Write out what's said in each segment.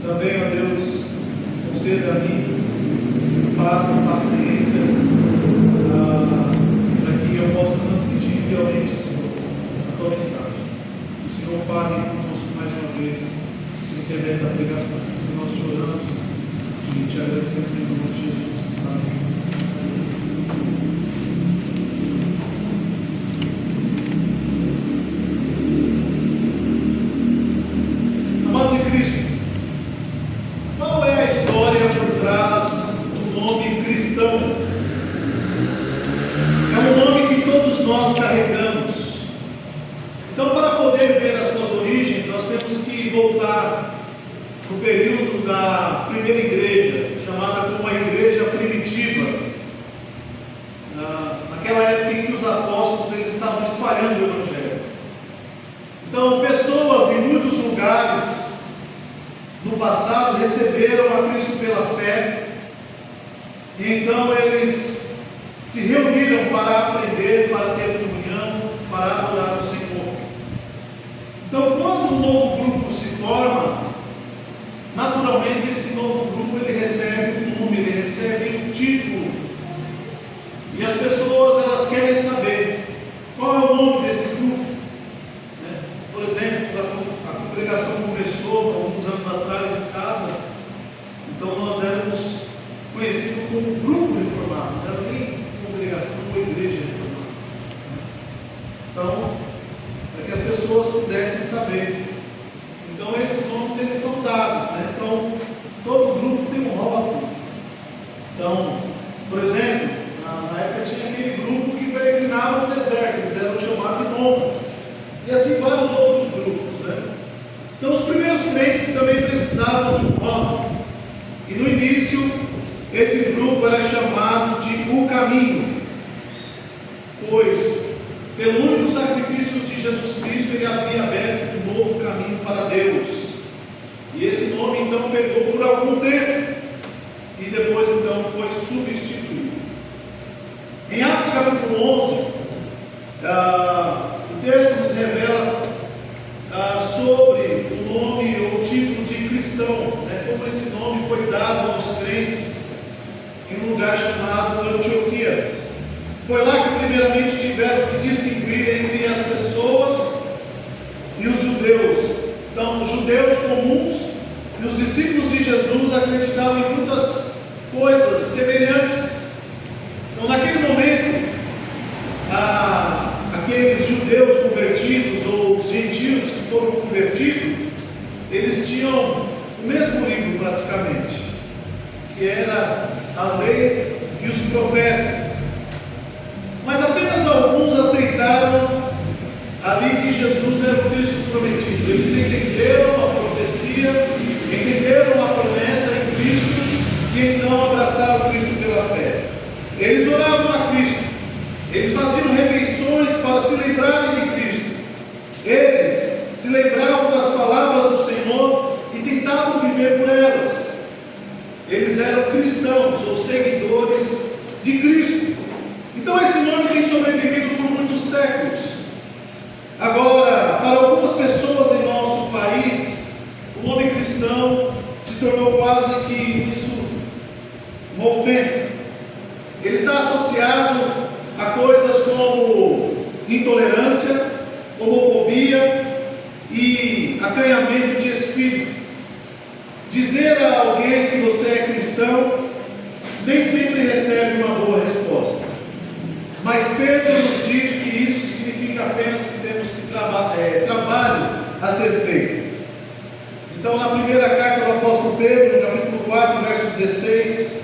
Também, ó Deus, conceda a mim a paz, a paciência, para que eu possa transmitir fielmente, Senhor, a tua mensagem. Que o Senhor fale conosco mais uma vez, no intermédio da pregação. Assim nós te oramos e te agradecemos em nome de Jesus. Amém. Amados em Cristo, qual é a história por trás do nome cristão? É um nome que todos nós carregamos. Então, para poder ver as suas origens, nós temos que voltar no período da primeira igreja, chamada como a igreja primitiva, naquela época em que os apóstolos eles estavam espalhando o evangelho. Então, pessoas em muitos lugares no passado receberam a Cristo pela fé, e então eles se reuniram para aprender, para ter comunhão, para adorar o Senhor. Então, quando um novo grupo se forma, naturalmente esse novo grupo ele recebe um nome, ele recebe um título, e as pessoas elas querem saber qual é o nome desse grupo. Por exemplo, a congregação começou alguns anos atrás em casa, então nós éramos conhecidos como grupo reformado, não era nem congregação ou igreja reformada. Então, para que as pessoas pudessem saber. Então, esses nomes eles são dados, Então, todo grupo tem um rótulo. Então, por exemplo, na época tinha aquele grupo que peregrinava no deserto, eles eram chamados de nômades. E assim vários outros grupos, Então os primeiros crentes também precisavam de um rótulo. E no início, esse grupo era chamado de O Caminho, pois pelo único sacrifício de Jesus Cristo, ele havia aberto um novo caminho para Deus. E esse nome então pegou por algum tempo, e depois então foi substituído. Em Atos capítulo 11, o texto nos revela sobre o nome ou o título de cristão, como esse nome foi dado aos crentes em um lugar chamado Antioquia. Foi lá que primeiramente tiveram que distinguir entre as pessoas e os judeus. Então, os judeus comuns e os discípulos de Jesus acreditavam em muitas coisas semelhantes. Então, naquele momento, aqueles judeus convertidos ou os gentios que foram convertidos, eles tinham o mesmo livro praticamente, que era a lei e os profetas. Mas apenas alguns aceitaram ali que Jesus era o Cristo prometido. Eles entenderam a profecia, entenderam a promessa em Cristo e então abraçaram Cristo pela fé. Eles oravam a Cristo, eles faziam refeições para se lembrarem de Cristo, eles se lembravam das palavras do Senhor e tentavam viver por elas. Eles eram cristãos ou seguidores de Cristo. Então esse nome tem sobrevivido por muitos séculos. Agora, para algumas pessoas em nosso país, o nome cristão se tornou quase que isso uma ofensa. Ele está associado a coisas como intolerância, homofobia e acanhamento de espírito. Dizer a alguém que você é cristão nem sempre recebe uma boa resposta. Mas Pedro nos diz que isso significa apenas que temos que trabalho a ser feito. Então, na primeira carta do apóstolo Pedro, no capítulo 4, verso 16,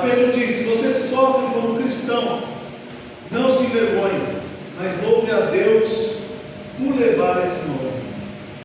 Pedro diz: se você sofre como cristão, não se envergonhe, mas louve a Deus por levar esse nome.